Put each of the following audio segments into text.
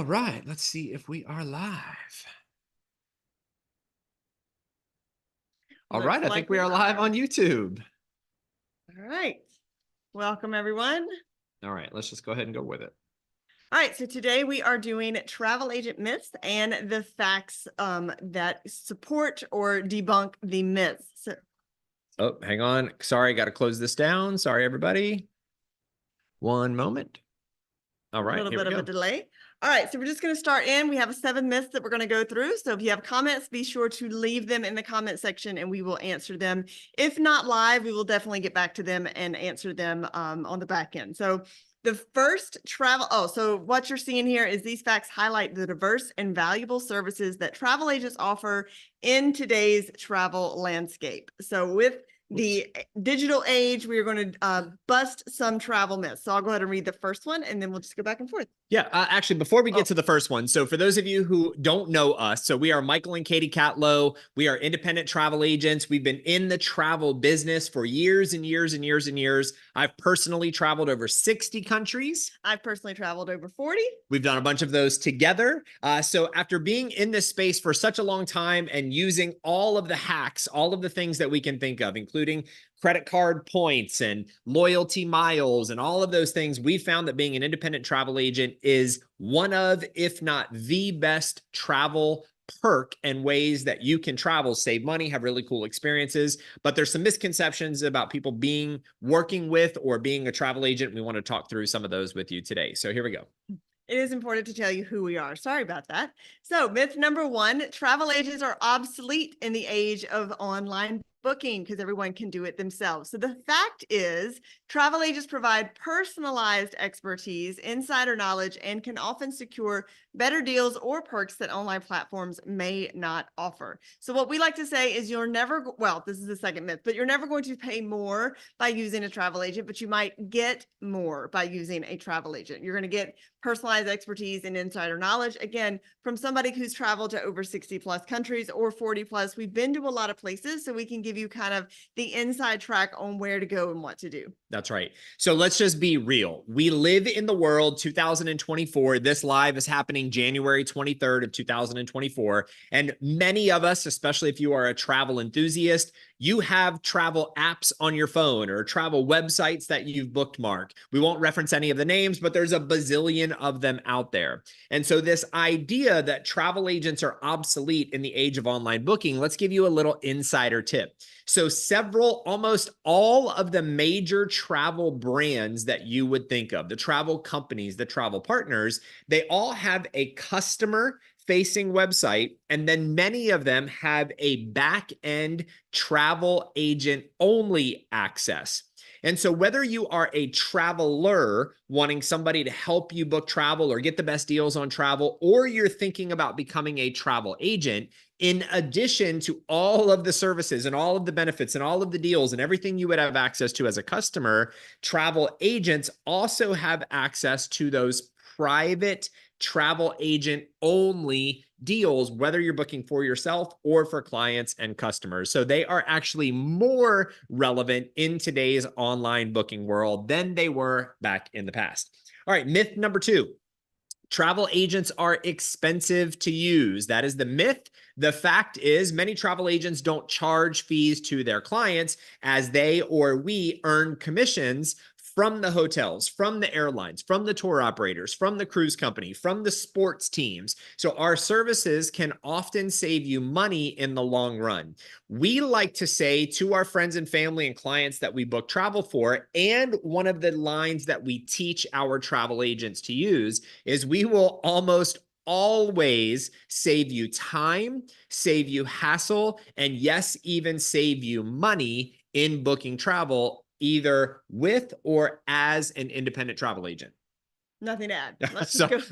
All right, let's see if we are live. All Looks right, I think like we we are live are. on YouTube. All right. Welcome, everyone. All right, let's just go ahead and go with it. All right, so today we are doing travel agent myths and the facts that support or debunk the myths. So, Oh, hang on. Sorry, got to close this down. Sorry, everybody. One moment. All a right, little here we bit of a go. delay. All right, so we're just going to start in. We have 7 myths that we're going to go through. So if you have comments, be sure to leave them in the comment section and we will answer them. If not live, we will definitely get back to them and answer them on the back end. So the first so what you're seeing here is these facts highlight the diverse and valuable services that travel agents offer in today's travel landscape. So with the digital age, we are going to bust some travel myths. So I'll go ahead and read the first one and then we'll just go back and forth. Yeah, actually, before we get to the first one, so for those of you who don't know us, so we are Michael and Katie Catlow. We are independent travel agents. We've been in the travel business for years and years and years and years. I've personally traveled over 60 countries. I've personally traveled over 40. We've done a bunch of those together. So after being in this space for such a long time and using all of the hacks, all of the things that we can think of, including credit card points and loyalty miles and all of those things, we found that being an independent travel agent is one of, if not the best travel perk and ways that you can travel, save money, have really cool experiences. But there's some misconceptions about people working with or being a travel agent. We want to talk through some of those with you today. So here we go. It is important to tell you who we are. Sorry about that. So myth number 1, travel agents are obsolete in the age of online booking because everyone can do it themselves. So the fact is, travel agents provide personalized expertise, insider knowledge, and can often secure better deals or perks that online platforms may not offer. So what we like to say is this is the second myth, but you're never going to pay more by using a travel agent, but you might get more by using a travel agent. You're going to get personalized expertise and insider knowledge, again, from somebody who's traveled to over 60 plus countries or 40 plus. We've been to a lot of places, so we can give you kind of the inside track on where to go and what to do. That's right. So let's just be real. We live in the world 2024. This live is happening January 23rd of 2024. And many of us, especially if you are a travel enthusiast, you have travel apps on your phone or travel websites that you've bookmarked. We won't reference any of the names, but there's a bazillion of them out there. And so this idea that travel agents are obsolete in the age of online booking, let's give you a little insider tip. So almost all of the major travel brands that you would think of, the travel companies, the travel partners, they all have a customer facing website, and then many of them have a back end travel agent only access. And so whether you are a traveler wanting somebody to help you book travel or get the best deals on travel, or you're thinking about becoming a travel agent, in addition to all of the services and all of the benefits and all of the deals and everything you would have access to as a customer, travel agents also have access to those private travel agent only deals, whether you're booking for yourself or for clients and customers. So they are actually more relevant in today's online booking world than they were back in the past. All right, myth number 2. Travel agents are expensive to use. That is the myth. The fact is, many travel agents don't charge fees to their clients as they or we earn commissions from the hotels, from the airlines, from the tour operators, from the cruise company, from the sports teams. So our services can often save you money in the long run. We like to say to our friends and family and clients that we book travel for, and one of the lines that we teach our travel agents to use is we will almost always save you time, save you hassle, and yes, even save you money in booking travel, either with or as an independent travel agent. Nothing to add.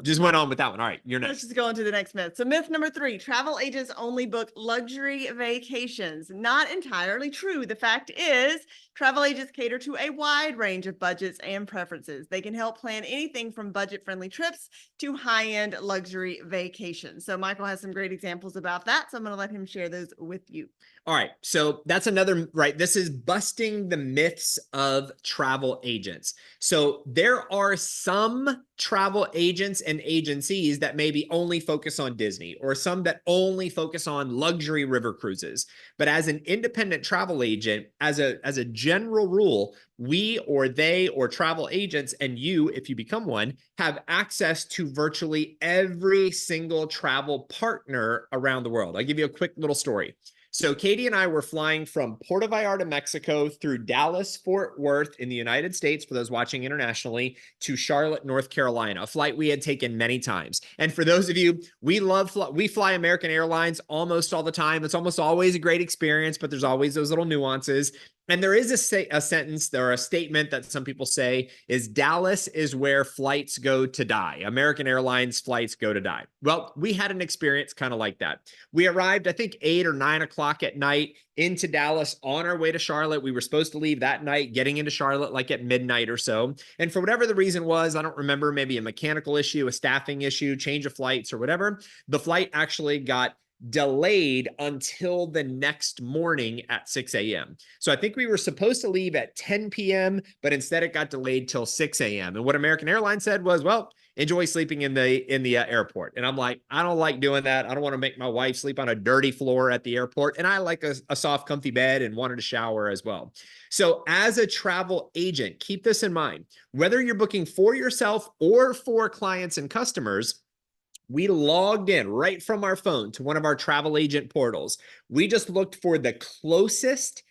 Just went on with that one. All right, you're next. Let's just go into the next myth. So myth number 3, travel agents only book luxury vacations. Not entirely true. The fact is, travel agents cater to a wide range of budgets and preferences. They can help plan anything from budget-friendly trips to high-end luxury vacations. So Michael has some great examples about that. So I'm going to let him share those with you. All right. So that's another, right? This is busting the myths of travel agents. So there are some travel agents and agencies that maybe only focus on Disney, or some that only focus on luxury river cruises. But as an independent travel agent, as a general rule, we or they or travel agents, and you, if you become one, have access to virtually every single travel partner around the world. I'll give you a quick little story. So Katie and I were flying from Puerto Vallarta, Mexico, through Dallas, Fort Worth in the United States, for those watching internationally, to Charlotte, North Carolina, a flight we had taken many times. And for those of you, we fly American Airlines almost all the time. It's almost always a great experience, but there's always those little nuances. And there is a sentence or a statement that some people say is Dallas is where flights go to die. American Airlines flights go to die. Well, we had an experience kind of like that. We arrived, I think, 8 or 9 o'clock at night into Dallas on our way to Charlotte. We were supposed to leave that night, getting into Charlotte like at midnight or so. And for whatever the reason was, I don't remember, maybe a mechanical issue, a staffing issue, change of flights or whatever, the flight actually got delayed until the next morning at 6 a.m. So I think we were supposed to leave at 10 p.m., but instead it got delayed till 6 a.m. And what American Airlines said was, well, enjoy sleeping in the airport. And I'm like, I don't like doing that. I don't want to make my wife sleep on a dirty floor at the airport. And I like a soft, comfy bed and wanted to shower as well. So as a travel agent, keep this in mind. Whether you're booking for yourself or for clients and customers, we logged in right from our phone to one of our travel agent portals. We just looked for the closest,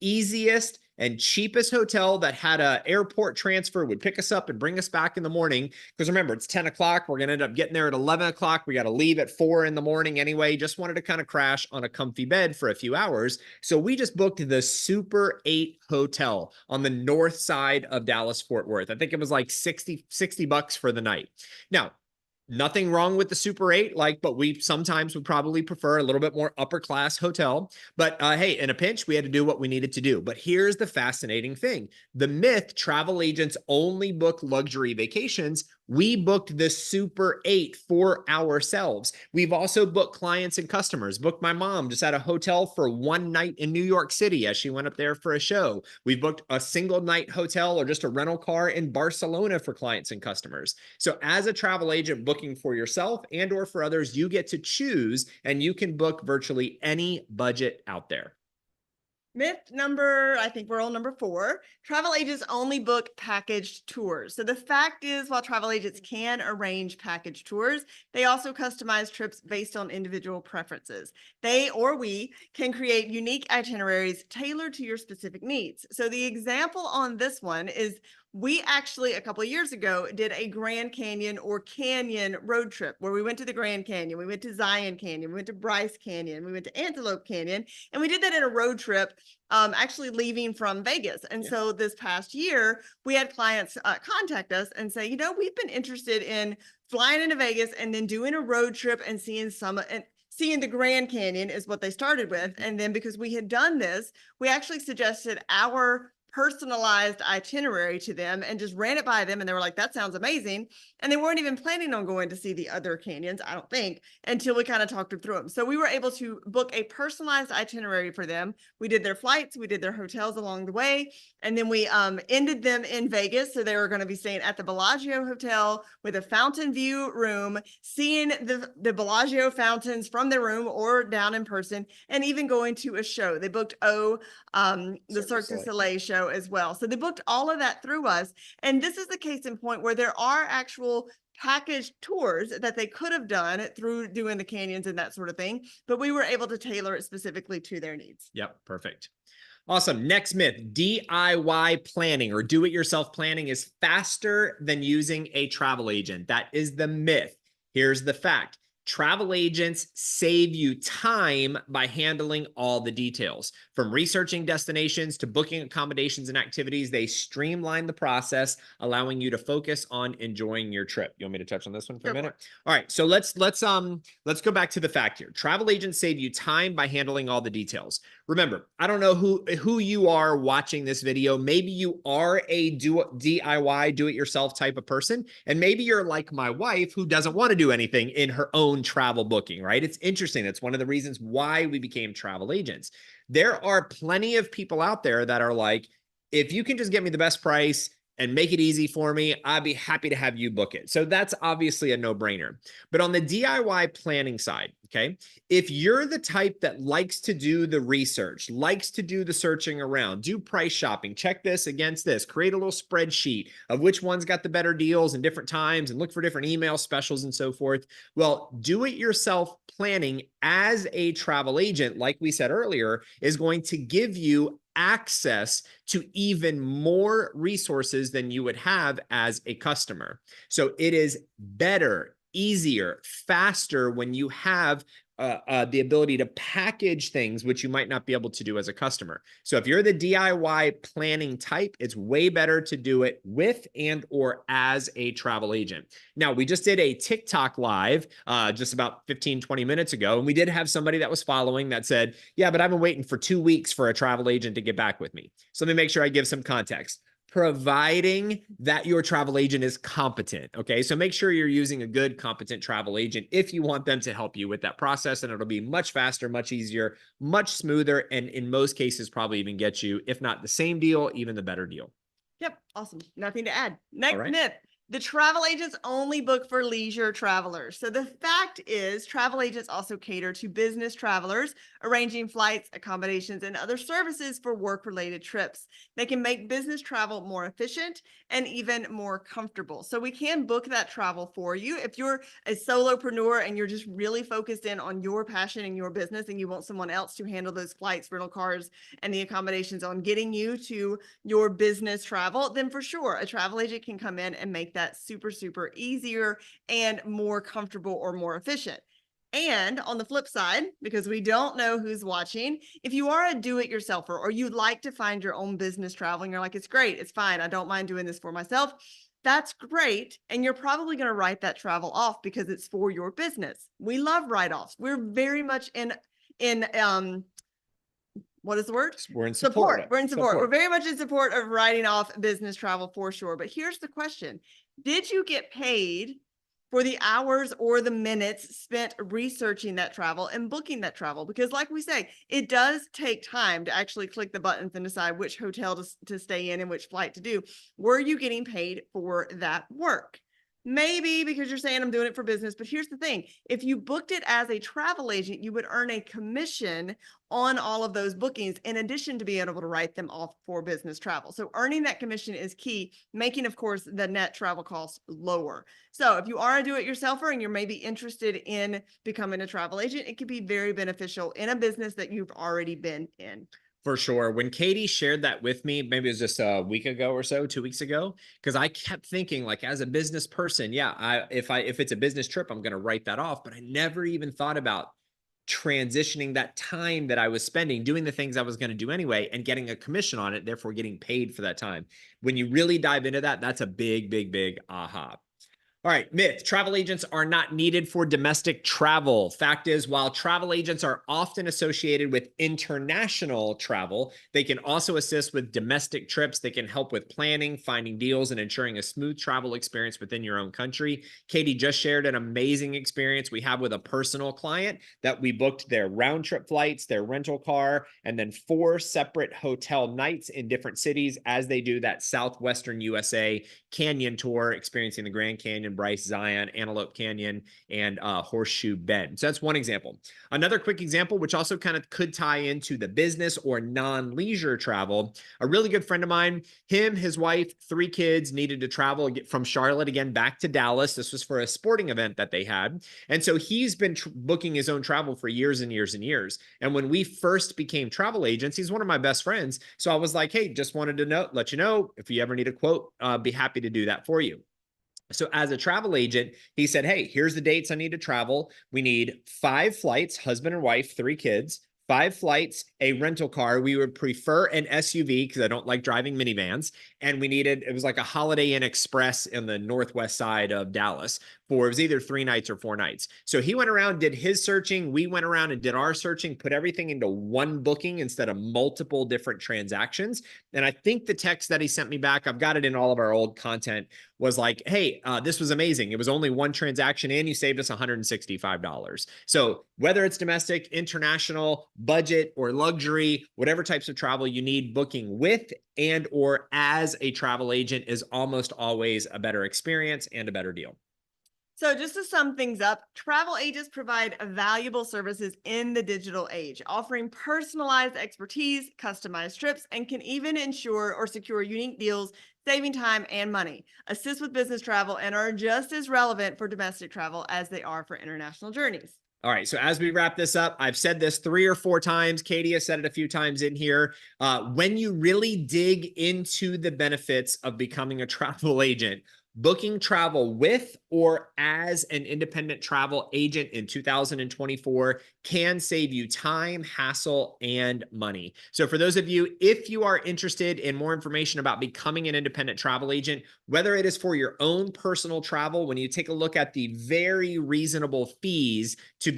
easiest, and cheapest hotel that had an airport transfer, would pick us up and bring us back in the morning. Because remember, it's 10 o'clock. We're going to end up getting there at 11 o'clock. We got to leave at 4 in the morning anyway. Just wanted to kind of crash on a comfy bed for a few hours. So we just booked the Super 8 Hotel on the north side of Dallas, Fort Worth. I think it was like 60 bucks for the night. Now, nothing wrong with the Super 8, but we sometimes would probably prefer a little bit more upper class hotel. But hey, in a pinch, we had to do what we needed to do. But here's the fascinating thing. The myth, travel agents only book luxury vacations. We booked the Super 8 for ourselves. We've also booked clients and customers. Booked my mom just at a hotel for one night in New York City as she went up there for a show. We've booked a single night hotel or just a rental car in Barcelona for clients and customers. So as a travel agent booking for yourself and or for others, you get to choose and you can book virtually any budget out there. Myth number, I think we're on number 4, travel agents only book packaged tours. So the fact is, while travel agents can arrange packaged tours, they also customize trips based on individual preferences. They or we can create unique itineraries tailored to your specific needs. So the example on this one is we actually, a couple of years ago, did a Grand Canyon or Canyon road trip where we went to the Grand Canyon, we went to Zion Canyon, we went to Bryce Canyon, we went to Antelope Canyon, and we did that in a road trip, actually leaving from Vegas. And so this past year, we had clients contact us and say, we've been interested in flying into Vegas and then doing a road trip and seeing seeing the Grand Canyon is what they started with. And then because we had done this, we actually suggested our personalized itinerary to them and just ran it by them. And they were like, that sounds amazing. And they weren't even planning on going to see the other canyons, I don't think, until we kind of talked through them. So we were able to book a personalized itinerary for them. We did their flights, we did their hotels along the way. And then we ended them in Vegas. So they were going to be staying at the Bellagio Hotel with a fountain view room, seeing the Bellagio fountains from their room or down in person, and even going to a show. They booked the Cirque du Soleil show as well. So they booked all of that through us. And this is the case in point where there are actual packaged tours that they could have done through doing the canyons and that sort of thing, but we were able to tailor it specifically to their needs. Yep, perfect. Awesome. Next myth, DIY planning or do-it-yourself planning is faster than using a travel agent. That is the myth. Here's the fact. Travel agents save you time by handling all the details. From researching destinations to booking accommodations and activities, they streamline the process, allowing you to focus on enjoying your trip. You want me to touch on this one for a minute? All right, so let's go back to the fact here. Travel agents save you time by handling all the details. Remember, I don't know who you are watching this video. Maybe you are a DIY, do-it-yourself type of person, and maybe you're like my wife who doesn't want to do anything in her own own travel booking, right? It's interesting. That's one of the reasons why we became travel agents. There are plenty of people out there that are like, if you can just get me the best price and make it easy for me, I'd be happy to have you book it. So that's obviously a no-brainer. But on the DIY planning side, okay, if you're the type that likes to do the research, likes to do the searching around, do price shopping, check this against this, create a little spreadsheet of which one's got the better deals and different times and look for different email specials and so forth. Well, do-it-yourself planning as a travel agent, like we said earlier, is going to give you access to even more resources than you would have as a customer. So it is better, easier, faster when you have the ability to package things, which you might not be able to do as a customer. So if you're the DIY planning type, it's way better to do it with and or as a travel agent. Now, we just did a TikTok live just about 15, 20 minutes ago, and we did have somebody that was following that said, yeah, but I've been waiting for 2 weeks for a travel agent to get back with me. So let me make sure I give some context. Providing that your travel agent is competent. Okay. So make sure you're using a good, competent travel agent if you want them to help you with that process. And it'll be much faster, much easier, much smoother. And in most cases, probably even get you, if not the same deal, even the better deal. Yep. Awesome. Nothing to add. Next right. myth. The travel agents only book for leisure travelers. So the fact is, travel agents also cater to business travelers, arranging flights, accommodations, and other services for work-related trips. They can make business travel more efficient and even more comfortable. So we can book that travel for you. If you're a solopreneur and you're just really focused in on your passion and your business and you want someone else to handle those flights, rental cars, and the accommodations on getting you to your business travel, then for sure, a travel agent can come in and make that super, super easier and more comfortable or more efficient. And on the flip side, because we don't know who's watching, if you are a do-it-yourselfer or you'd like to find your own business traveling, you're like, it's great, it's fine, I don't mind doing this for myself. That's great. And you're probably going to write that travel off because it's for your business. We love write-offs. We're very much in what is the word? We're in support. We're in support. We're very much in support of writing off business travel for sure. But here's the question. Did you get paid for the hours or the minutes spent researching that travel and booking that travel? Because like we say, it does take time to actually click the buttons and decide which hotel to stay in and which flight to do. Were you getting paid for that work? Maybe because you're saying I'm doing it for business, but here's the thing. If you booked it as a travel agent, you would earn a commission on all of those bookings in addition to being able to write them off for business travel. So earning that commission is key, making, of course, the net travel costs lower. So if you are a do-it-yourselfer and you're maybe interested in becoming a travel agent, it could be very beneficial in a business that you've already been in. For sure. When Katie shared that with me, maybe it was just a week ago or so, 2 weeks ago, because I kept thinking, like, as a business person, yeah, if it's a business trip, I'm going to write that off. But I never even thought about transitioning that time that I was spending doing the things I was going to do anyway and getting a commission on it, therefore getting paid for that time. When you really dive into that, that's a big, big, big aha. All right, myth, travel agents are not needed for domestic travel. Fact is, while travel agents are often associated with international travel, they can also assist with domestic trips. They can help with planning, finding deals, and ensuring a smooth travel experience within your own country. Katie just shared an amazing experience we have with a personal client that we booked their round trip flights, their rental car, and then 4 separate hotel nights in different cities as they do that Southwestern USA Canyon tour, experiencing the Grand Canyon, Bryce, Zion, Antelope Canyon, and Horseshoe Bend. So that's one example. Another quick example, which also kind of could tie into the business or non-leisure travel. A really good friend of mine, him, his wife, 3 kids needed to travel from Charlotte again back to Dallas. This was for a sporting event that they had. And so he's been booking his own travel for years and years and years. And when we first became travel agents, he's one of my best friends. So I was like, hey, just wanted to let you know, if you ever need a quote, be happy to do that for you. So as a travel agent, he said, hey, here's the dates I need to travel. We need 5 flights, husband and wife, 3 kids, 5 flights, a rental car. We would prefer an SUV because I don't like driving minivans. And it was like a Holiday Inn Express in the northwest side of Dallas it was either 3 nights or 4 nights. So he went around, did his searching. We went around and did our searching, put everything into one booking instead of multiple different transactions. And I think the text that he sent me back, I've got it in all of our old content, was like, hey, this was amazing. It was only one transaction and you saved us $165. So whether it's domestic, international, budget, or luxury, whatever types of travel you need, booking with and or as a travel agent is almost always a better experience and a better deal. So just to sum things up, travel agents provide valuable services in the digital age, offering personalized expertise, customized trips, and can even ensure or secure unique deals, saving time and money, assist with business travel, and are just as relevant for domestic travel as they are for international journeys. All right. So as we wrap this up, I've said this 3 or 4 times. Katie has said it a few times in here. When you really dig into the benefits of becoming a travel agent, booking travel with or as an independent travel agent in 2024 can save you time, hassle, and money. So for those of you, if you are interested in more information about becoming an independent travel agent, whether it is for your own personal travel, when you take a look at the very reasonable fees to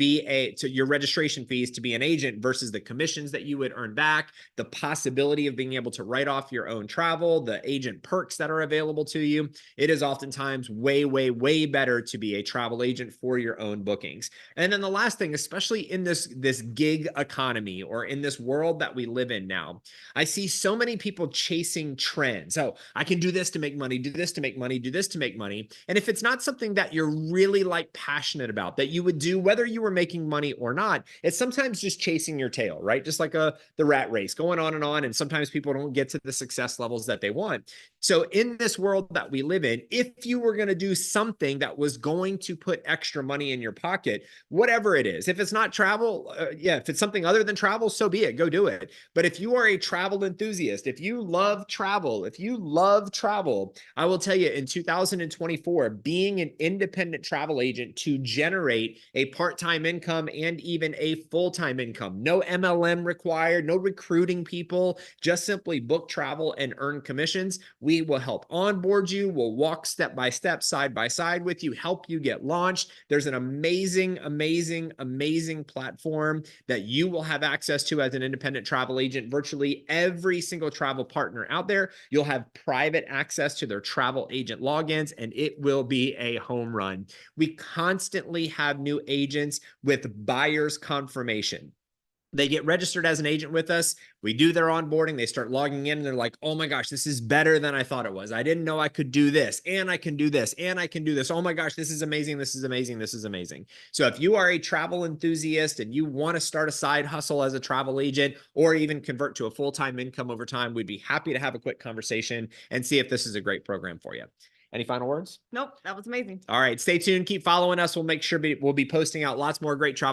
your registration fees to be an agent versus the commissions that you would earn back, the possibility of being able to write off your own travel, the agent perks that are available to you, it is oftentimes way, way, way better to be a travel agent for your own bookings. And then the last thing, especially in this gig economy or in this world that we live in now, I see so many people chasing trends. Oh, I can do this to make money, do this to make money, do this to make money. And if it's not something that you're really like passionate about, that you would do whether you were making money or not, it's sometimes just chasing your tail, right? Just like the rat race going on. And sometimes people don't get to the success levels that they want. So in this world that we live in, if you were going to do something that was going to put extra money in your pocket, whatever it is, if it's not travel, if it's something other than travel, so be it, go do it. But if you are a travel enthusiast, if you love travel, I will tell you in 2024, being an independent travel agent to generate a part-time income and even a full-time income, no MLM required, no recruiting people, just simply book travel and earn commissions. We will help onboard you. We'll walk step by step, side by side with you, help you get launched. There's an amazing, amazing, amazing platform that you will have access to as an independent travel agent. Virtually every single travel partner out there, you'll have private access to their travel agent logins, and it will be a home run. We constantly have new agents with buyer's confirmation. They get registered as an agent with us. We do their onboarding. They start logging in and they're like, oh my gosh, this is better than I thought it was. I didn't know I could do this and I can do this and I can do this. Oh my gosh, this is amazing. This is amazing. This is amazing. So if you are a travel enthusiast and you want to start a side hustle as a travel agent or even convert to a full-time income over time, we'd be happy to have a quick conversation and see if this is a great program for you. Any final words? Nope, that was amazing. All right, stay tuned. Keep following us. We'll make sure we'll be posting out lots more great travel